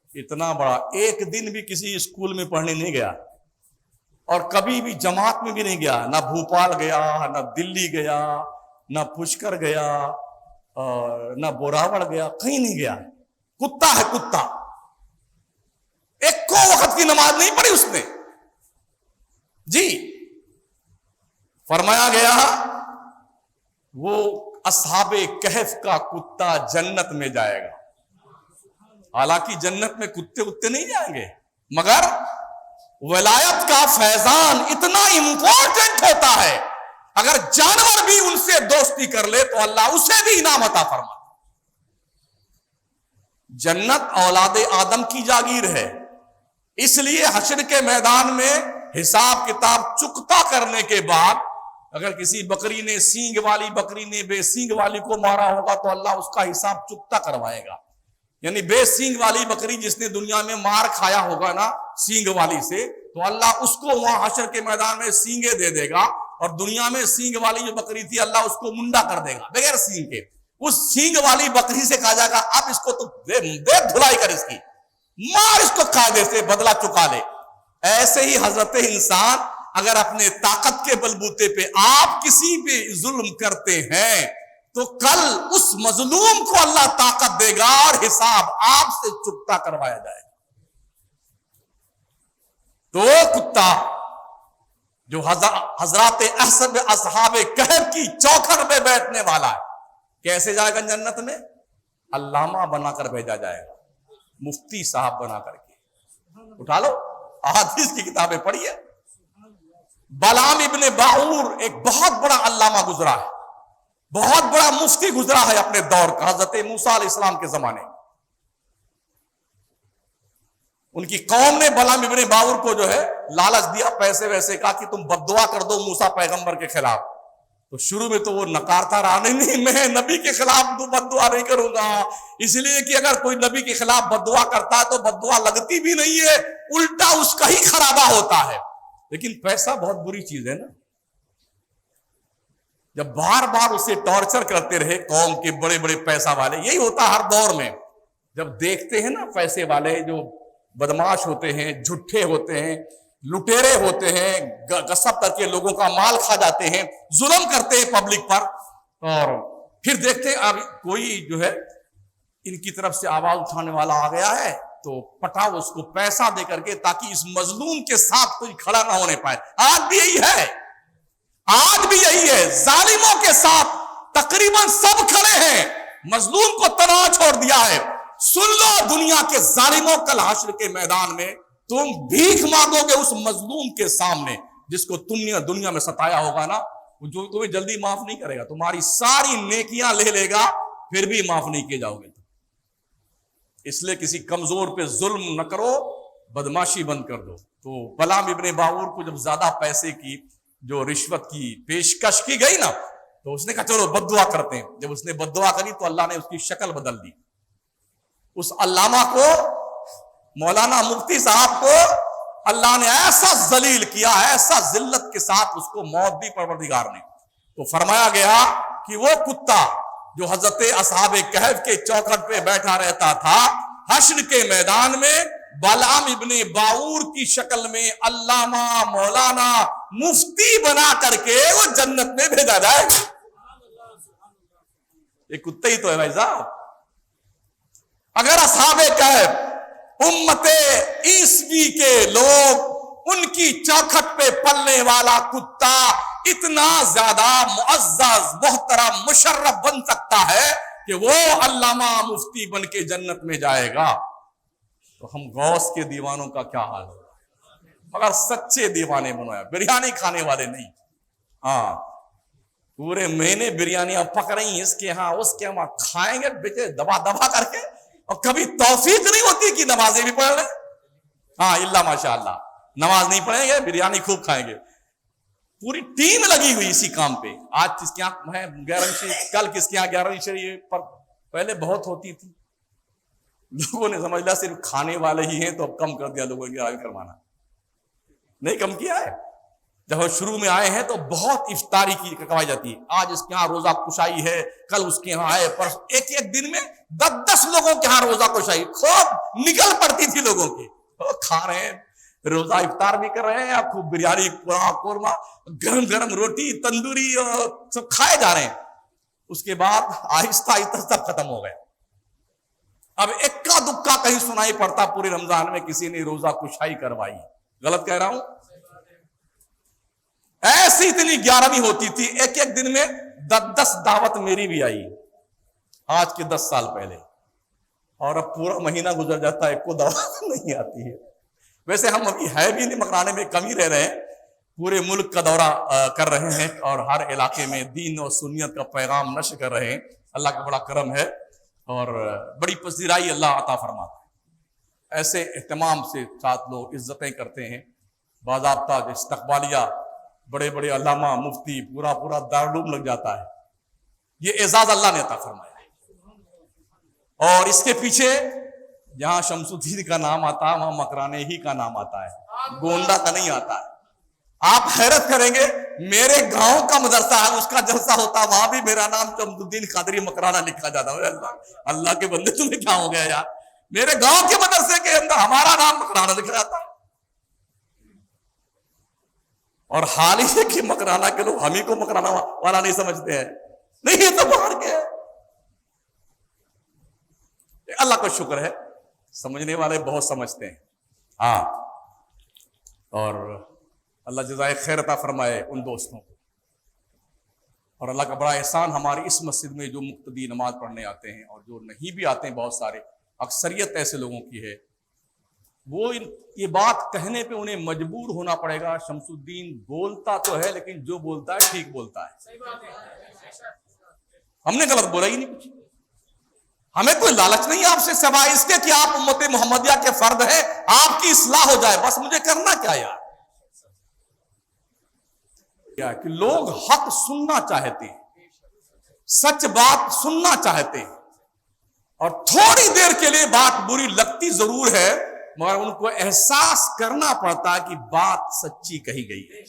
اتنا بڑا, ایک دن بھی کسی اسکول میں پڑھنے نہیں گیا اور کبھی بھی جماعت میں بھی نہیں گیا. نہ بھوپال گیا, نہ دلی گیا, نہ پشکر گیا, نہ بوراوڑ گیا, کہیں نہیں گیا. کتا ہے کتا. ایک کو وقت کی نماز نہیں پڑھی اس نے. جی, فرمایا گیا وہ اصحاب کہف کا کتا جنت میں جائے گا. حالانکہ جنت میں کتے نہیں جائیں گے, مگر ولایت کا فیضان اتنا امپورٹنٹ ہوتا ہے, اگر جانور بھی ان سے دوستی کر لے تو اللہ اسے بھی انعام عطا فرماتا. جنت اولاد آدم کی جاگیر ہے, اس لیے حشر کے میدان میں حساب کتاب چکتا کرنے کے بعد اگر کسی بکری نے, سینگ والی بکری نے بے سینگ والی کو مارا ہوگا تو اللہ اس کا حساب چکتا کروائے گا. یعنی بے سینگ والی بکری جس نے دنیا میں مار کھایا ہوگا نا سینگ والی سے, تو اللہ اس کو وہاں حشر کے میدان میں سینگیں دے دے گا, اور دنیا میں سینگ والی جو بکری تھی اللہ اس کو منڈا کر دے گا بغیر سینگ کے. اس سینگ والی بکری سے کہا جائے گا اب اس کو تو دے دھلائی کر, اس کی مار, اس کو قاعدے سے بدلہ چکا لے. ایسے ہی حضرت انسان اگر اپنے طاقت کے بلبوتے پہ آپ کسی پہ ظلم کرتے ہیں تو کل اس مظلوم کو اللہ طاقت دے گا اور حساب آپ سے چکتا کروایا جائے گا. تو کتا جو حضرات اصحاب کہف کی چوکھٹ پہ بیٹھنے والا ہے, کیسے جائے گا جنت میں؟ علامہ بنا کر بھیجا جائے گا, مفتی صاحب بنا کر کے. اٹھا لو احادیث کی کتابیں پڑھیے. بلعام ابن باعور ایک بہت بڑا علامہ گزرا ہے, بہت بڑا مفتی گزرا ہے اپنے دور کا, حضرت موسیٰ علیہ السلام کے زمانے. ان کی قوم نے بلعام ابن باعور کو جو ہے لالچ دیا پیسے ویسے کا کہ تم بد دعا کر دو موسیٰ پیغمبر کے خلاف. تو شروع میں تو وہ نکارتا رہا، نہیں میں نبی کے خلاف بد دعا نہیں کروں گا، اس لیے کہ اگر کوئی نبی کے خلاف بد دعا کرتا ہے تو بد دعا لگتی بھی نہیں ہے، الٹا اس کا ہی خرابہ ہوتا ہے۔ لیکن پیسہ بہت بری چیز ہے نا، جب بار بار اسے ٹارچر کرتے رہے قوم کے بڑے بڑے پیسہ والے، یہی ہوتا ہر دور میں، جب دیکھتے ہیں نا پیسے والے جو بدماش ہوتے ہیں، جھوٹے ہوتے ہیں، لٹیرے ہوتے ہیں، غصب کر کے لوگوں کا مال کھا جاتے ہیں، ظلم کرتے ہیں پبلک پر، اور پھر دیکھتے ہیں اب کوئی جو ہے ان کی طرف سے آواز اٹھانے والا آ گیا ہے تو پٹاؤ اس کو پیسہ دے کر کے، تاکہ اس مظلوم کے ساتھ کوئی کھڑا نہ ہونے پائے۔ آج بھی یہی ہے، آج بھی یہی ہے، ظالموں کے ساتھ تقریباً سب کھڑے ہیں، مظلوم کو تنہا چھوڑ دیا ہے۔ سن لو دنیا کے ظالموں، کل حشر کے میدان میں تم بھیک مانگو گے اس مظلوم کے سامنے جس کو تم نے دنیا میں ستایا ہوگا نا، جو تمہیں جلدی معاف نہیں کرے گا، تمہاری ساری نیکیاں لے لے گا پھر بھی معاف نہیں کیے جاؤ گے۔ اس لیے کسی کمزور پہ ظلم نہ کرو، بدماشی بند کر دو۔ تو بلعام ابن باور کو جب زیادہ پیسے کی جو رشوت کی پیشکش کی گئی نا، تو اس نے کہا چلو بد دعا کرتے ہیں۔ جب اس نے بد دعا کری تو اللہ نے اس کی شکل بدل دی، اس علامہ کو، مولانا مفتی صاحب کو اللہ نے ایسا ذلیل کیا، ایسا ذلت کے ساتھ اس کو موت دی پروردگار نے۔ تو فرمایا گیا کہ وہ کتا جو حضرت اصحاب کہف کے چوکھٹ پہ بیٹھا رہتا تھا، حشر کے میدان میں بلعام ابن باور کی شکل میں علامہ مولانا مفتی بنا کر کے وہ جنت میں بھیجا جائے۔ یہ کتا ہی تو ہے بھائی صاحب۔ اگر اصحاب کہف امت عیسوی کے لوگ، ان کی چوکھٹ پہ پلنے والا کتا اتنا زیادہ معزز محترم مشرف بن سکتا ہے کہ وہ علامہ مفتی بن کے جنت میں جائے گا، تو ہم غوث کے دیوانوں کا کیا حال ہوگا؟ مگر سچے دیوانے بنایا، بریانی کھانے والے نہیں۔ ہاں پورے مہینے بریانیاں پک رہی ہیں، اس کے ہاں اس کے ہاں، کھائیں گے بیٹے دبا دبا کر کے، اور کبھی توفیق نہیں ہوتی کہ نمازیں بھی پڑھ لیں۔ ہاں اللہ ماشاء اللہ، نماز نہیں پڑھیں گے، بریانی خوب کھائیں گے۔ پوری ٹیم لگی ہوئی اسی کام پہ۔ آج کس کے یہاں ہے 11ویں شریف، کل کس کے یہاں 11ویں شریف، پر پہلے بہت ہوتی تھی، لوگوں نے سمجھ لیا صرف کھانے والے ہی ہیں تو اب کم کر دیا لوگوں نے 11ویں کروانا، نہیں کم کیا ہے۔ جب وہ شروع میں آئے ہیں تو بہت افطاری کی کروائی جاتی ہے، آج اس کے ہاں روزہ کشائی ہے، کل اس کے یہاں آئے، پر ایک ایک دن میں 10 لوگوں کے ہاں روزہ کشائی خوب نکل پڑتی تھی لوگوں کی، کھا رہے ہیں، روزہ افطار بھی کر رہے ہیں، آپ خوب بریانی قورمہ گرم گرم روٹی تندوری سب کھائے جا رہے ہیں۔ اس کے بعد آہستہ آہستہ سب ختم ہو گیا۔ اب اکا دکا کہیں سنائی پڑتا پورے رمضان میں کسی نے روزہ کشائی کروائی، غلط کہہ رہا ہوں؟ ایسی اتنی 11ویں ہوتی تھی، ایک ایک دن میں 10 دعوت میری بھی آئی، آج کے 10 سال پہلے، اور اب پورا مہینہ گزر جاتا ہے کوئی دعوت نہیں آتی ہے۔ ویسے ہم ابھی ہے بھی نہیں، مکرانے میں کم ہی رہ رہے ہیں، پورے ملک کا دورہ کر رہے ہیں اور ہر علاقے میں دین اور سنیت کا پیغام نشر کر رہے ہیں۔ اللہ کا بڑا کرم ہے اور بڑی پذیرائی اللہ عطا فرماتا ہے۔ ایسے اہتمام سے ساتھ لوگ عزتیں کرتے ہیں، باضابطہ استقبالیہ، بڑے بڑے علامہ مفتی، پورا دارالعلوم لگ جاتا ہے۔ یہ اعزاز اللہ نے عطا فرمایا ہے، اور اس کے پیچھے جہاں شمس الدین کا نام آتا ہے وہاں مکرانے ہی کا نام آتا ہے، گونڈا کا نہیں آتا ہے۔ آپ حیرت کریں گے، میرے گاؤں کا مدرسہ ہے، اس کا جلسہ ہوتا وہاں بھی میرا نام شمس الدین قادری مکرانا لکھا جاتا ہے۔ اللہ کے بندے تمہیں کیا ہو گیا یار، میرے گاؤں کے مدرسے کے اندر ہمارا نام مکرانا لکھا جاتا ہے، اور حال ہی ہے کہ مکرانا کے لوگ ہم ہی کو مکرانا والا نہیں سمجھتے ہیں، نہیں یہ تو باہر کے ہے۔ اللہ کا شکر ہے، سمجھنے والے بہت سمجھتے ہیں، ہاں، اور اللہ جزائے خیر عطا فرمائے ان دوستوں کو۔ اور اللہ کا بڑا احسان، ہماری اس مسجد میں جو مقتدی نماز پڑھنے آتے ہیں اور جو نہیں بھی آتے ہیں، بہت سارے، اکثریت ایسے لوگوں کی ہے، وہ یہ بات کہنے پہ انہیں مجبور ہونا پڑے گا، شمس الدین بولتا تو ہے لیکن جو بولتا ہے ٹھیک بولتا ہے، ہم نے غلط بولا ہی نہیں کچھ۔ ہمیں کوئی لالچ نہیں آپ سے سوائے اس کے کہ آپ امت محمدیہ کے فرد ہیں، آپ کی اصلاح ہو جائے، بس مجھے کرنا کیا یار۔ کیا کہ لوگ حق سننا چاہتے ہیں، سچ بات سننا چاہتے ہیں، اور تھوڑی دیر کے لیے بات بری لگتی ضرور ہے مگر ان کو احساس کرنا پڑتا ہے کہ بات سچی کہی گئی ہے۔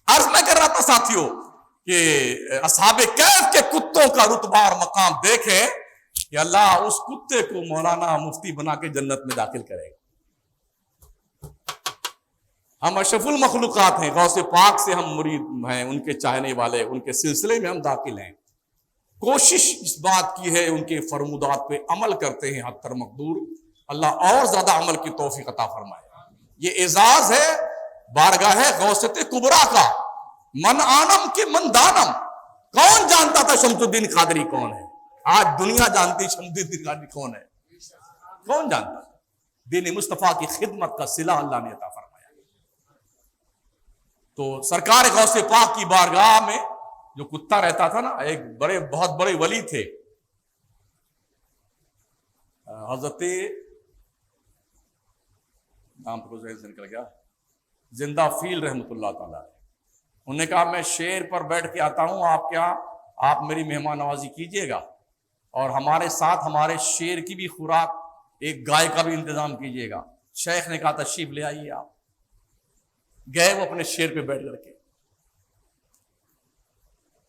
عرض میں کر رہا تھا ساتھیوں کہ اصحاب کہف کے کتوں کا رتبہ اور مقام دیکھیں کہ اللہ اس کتے کو مولانا مفتی بنا کے جنت میں داخل کرے گا۔ ہم اشرف المخلوقات ہیں، غوث پاک سے ہم مرید ہیں، ان کے چاہنے والے، ان کے سلسلے میں ہم داخل ہیں۔ کوشش اس بات کی ہے ان کے فرمودات پہ عمل کرتے ہیں حد تر مقدور، اللہ اور زیادہ عمل کی توفیق عطا فرمائے۔ یہ اعزاز ہے بارگاہ غوثیت کبریٰ کا، من آنم کے من دانم۔ کون جانتا تھا شمس الدین قادری کون ہے؟ آج دنیا جانتی شمس الدین قادری کون ہے، کون جانتا؟ دین مصطفیٰ کی خدمت کا صلہ اللہ نے عطا فرمایا۔ تو سرکار غوث پاک کی بارگاہ میں جو کتا رہتا تھا نا، ایک بہت بڑے ولی تھے، حضرت نام کو ذہن سے نکل گیا، زندہ فیل رحمۃ اللہ تعالی۔ انہوں نے کہا میں شیر پر بیٹھ کے آتا ہوں، آپ میری مہمان نوازی کیجئے گا، اور ہمارے ساتھ ہمارے شیر کی بھی خوراک، ایک گائے کا بھی انتظام کیجئے گا۔ شیخ نے کہا تشریف لے آئیے۔ آپ گئے، وہ اپنے شیر پہ بیٹھ کر کے،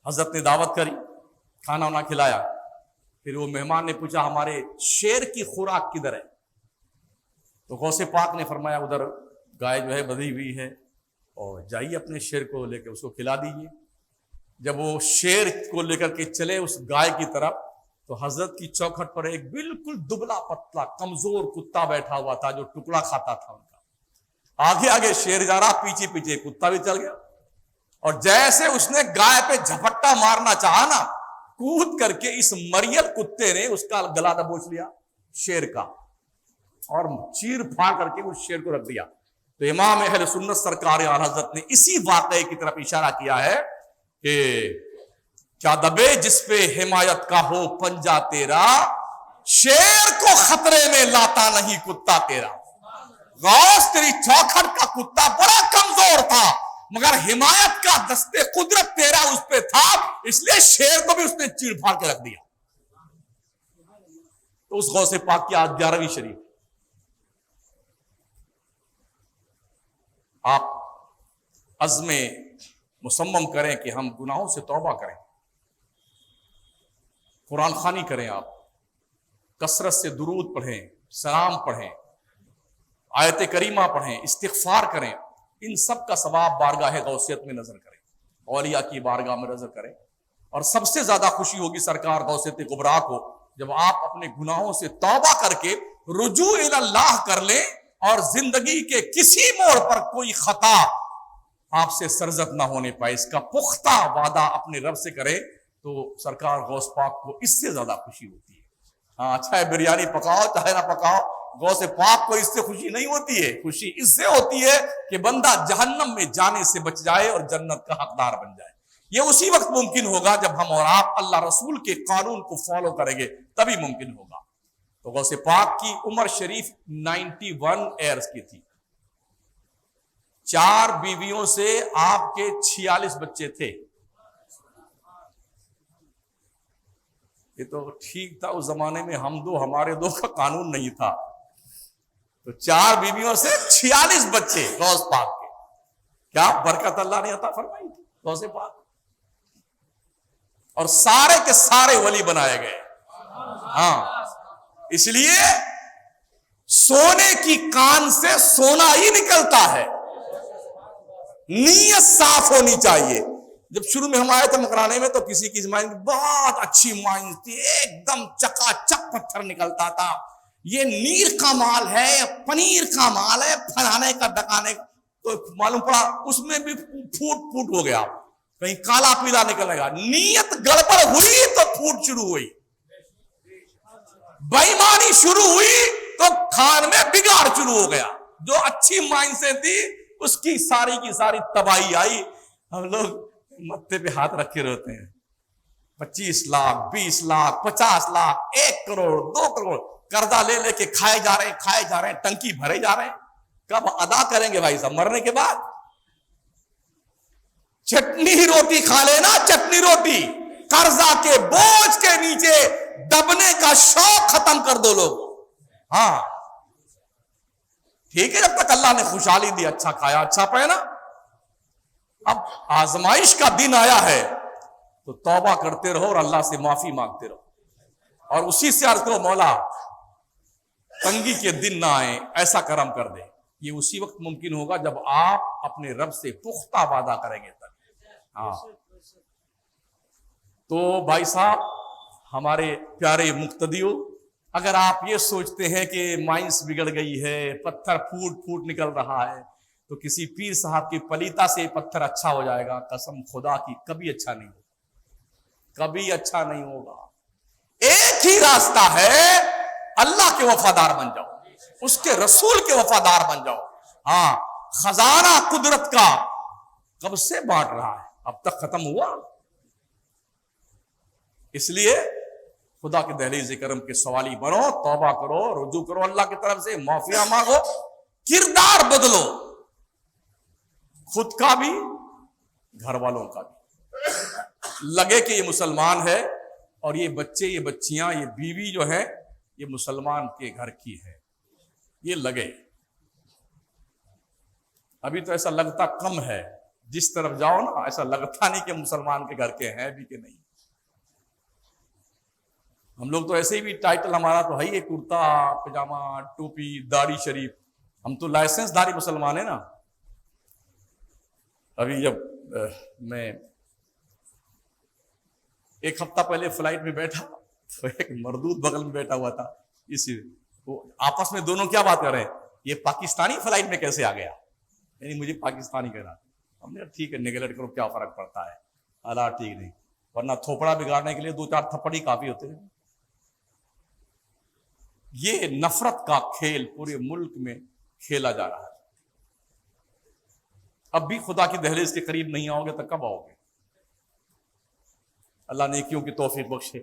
حضرت نے دعوت کری، کھانا وانا کھلایا، پھر وہ مہمان نے پوچھا ہمارے شیر کی خوراک کدھر ہے؟ تو غوث پاک نے فرمایا ادھر گائے جو ہے بدھی ہوئی ہے، اور جائیے اپنے شیر کو لے کے اس کو کھلا دیجیے۔ جب وہ شیر کو لے کر کے چلے اس گائے کی طرف، تو حضرت کی چوکھٹ پر ایک بالکل دبلا پتلا کمزور کتا بیٹھا ہوا تھا جو ٹکڑا کھاتا تھا ان کا۔ آگے آگے شیر جا رہا، پیچھے پیچھے کتا بھی چل گیا، اور جیسے اس نے گائے پہ جھپٹا مارنا چاہا نا، کود کر کے اس مریل کتے نے اس کا گلا دبوچ لیا شیر کا، اور چیر پھاڑ کر کے اس شیر کو رکھ دیا۔ تو امام اہل سنت سرکار اعلی حضرت نے اسی واقعے کی طرف اشارہ کیا ہے کہ کیا دبے جس پہ حمایت کا ہو پنجہ تیرا، شیر کو خطرے میں لاتا نہیں کتا تیرا۔ غوث تیری چوکھٹ کا کتا بڑا کمزور تھا، مگر حمایت کا دست قدرت تیرا اس پہ تھا، اس لیے شیر کو بھی اس نے چیر پھاڑ کے رکھ دیا۔ تو اس غوث پاک کی آج 11ویں شریف، آپ عزم مصمم کریں کہ ہم گناہوں سے توبہ کریں، قرآن خوانی کریں، آپ کثرت سے درود پڑھیں، سلام پڑھیں، آیت کریمہ پڑھیں، استغفار کریں، ان سب کا ثواب بارگاہ غوثیت میں نظر کریں، اولیاء کی بارگاہ میں نظر کریں۔ اور سب سے زیادہ خوشی ہوگی سرکار غوثیت کبریٰ کو جب آپ اپنے گناہوں سے توبہ کر کے رجوع الی اللہ کر لیں، اور زندگی کے کسی موڑ پر کوئی خطا آپ سے سرزد نہ ہونے پائے، اس کا پختہ وعدہ اپنے رب سے کرے، تو سرکار غوث پاک کو اس سے زیادہ خوشی ہوتی ہے۔ ہاں، چاہے بریانی پکاؤ چاہے نہ پکاؤ، غوث پاک کو اس سے خوشی نہیں ہوتی ہے، خوشی اس سے ہوتی ہے کہ بندہ جہنم میں جانے سے بچ جائے اور جنت کا حقدار بن جائے۔ یہ اسی وقت ممکن ہوگا جب ہم اور آپ اللہ رسول کے قانون کو فالو کریں گے، تبھی ممکن ہوگا۔ تو غوث پاک کی عمر شریف 91 ایئرز کی تھی، 4 بیویوں سے آپ کے 46 بچے تھے۔ یہ تو ٹھیک تھا اس زمانے میں، ہم دو ہمارے دو کا قانون نہیں تھا، تو 4 بیویوں سے 46 بچے غوث پاک کے، کیا برکت اللہ نے عطا فرمائی تھی غوث پاک، اور سارے کے سارے ولی بنائے گئے۔ ہاں، اس لیے سونے کی کان سے سونا ہی نکلتا ہے، نیت صاف ہونی چاہیے۔ جب شروع میں ہم آئے تھے مکرانے میں تو کسی کی مائنڈ بہت اچھی مائنڈ تھی، ایک دم چکا چک پتھر نکلتا تھا، یہ نیر کا مال ہے، پنیر کا مال ہے، پھلانے کا ڈکانے کا، تو معلوم پڑا اس میں بھی پھوٹ ہو گیا، کہیں کالا پیلا نکلے گا، نیت گڑبڑ ہوئی تو پھوٹ شروع ہوئی، بےایمانی شروع ہوئی تو کھان میں بگاڑ شروع ہو گیا۔ جو اچھی مائنڈ سے تھی اس کی ساری تباہی آئی۔ ہم لوگ متھے پہ ہاتھ رکھے رہتے ہیں، 25 لاکھ 20 لاکھ 50 لاکھ 1 کروڑ 2 کروڑ قرضہ لے لے کے کھائے جا رہے ہیں، ٹنکی بھرے جا رہے ہیں۔ کب ادا کریں گے بھائی صاحب؟ مرنے کے بعد۔ چٹنی روٹی کھا لینا, چٹنی روٹی, قرضہ کے بوجھ کے نیچے دبنے کا شوق ختم کر دو لوگ. ہاں ٹھیک ہے, جب تک اللہ نے خوشحالی دی, اچھا کھایا اچھا پہنا. اب آزمائش کا دن آیا ہے تو توبہ کرتے رہو اور اللہ سے معافی مانگتے رہو, اور اسی سے عرض کرو مولا تنگی کے دن نہ آئے, ایسا کرم کر دے. یہ اسی وقت ممکن ہوگا جب آپ اپنے رب سے پختہ وعدہ کریں گے تب. ہاں تو بھائی صاحب, ہمارے پیارے مقتدیو, اگر آپ یہ سوچتے ہیں کہ مائنس بگڑ گئی ہے, پتھر پھوٹ پھوٹ نکل رہا ہے, تو کسی پیر صاحب کی پلیتا سے پتھر اچھا ہو جائے گا, قسم خدا کی کبھی اچھا نہیں ہوگا, کبھی اچھا نہیں ہوگا. ایک ہی راستہ ہے, اللہ کے وفادار بن جاؤ, اس کے رسول کے وفادار بن جاؤ. ہاں خزانہ قدرت کا کب سے بانٹ رہا ہے, اب تک ختم ہوا؟ اس لیے خدا کے دہلیز کرم کے سوالی بنو, توبہ کرو, رجوع کرو اللہ کی طرف سے, معافیاں مانگو, کردار بدلو, خود کا بھی گھر والوں کا بھی. لگے کہ یہ مسلمان ہے, اور یہ بچے, یہ بچیاں, یہ بیوی جو ہے یہ مسلمان کے گھر کی ہے, یہ لگے. ابھی تو ایسا لگتا کم ہے, جس طرف جاؤ نا ایسا لگتا نہیں کہ مسلمان کے گھر کے ہیں بھی کہ نہیں. ہم لوگ تو ایسے ہی بھی ٹائٹل ہمارا تو ہے ہی, کرتا پجامہ ٹوپی داڑھی شریف, ہم تو لائسنس داری مسلمان ہیں نا. ابھی جب میں ایک ہفتہ پہلے فلائٹ میں بیٹھا تو ایک مردود بغل میں بیٹھا ہوا تھا, وہ آپس میں دونوں کیا بات کر رہے ہیں, یہ پاکستانی فلائٹ میں کیسے آ گیا, یعنی مجھے پاکستانی کہنا. ہم نے ٹھیک ہے نگلیکٹ کرو, کیا فرق پڑتا ہے, حالات ٹھیک نہیں, ورنہ تھوپڑا بگاڑنے کے لیے 2-4 تھپڑ ہی کافی ہوتے ہیں. یہ نفرت کا کھیل پورے ملک میں کھیلا جا رہا ہے. اب بھی خدا کی دہلیز کے قریب نہیں آؤ گے تو کب آؤ گے؟ اللہ نیکیوں کی توفیق بخشے.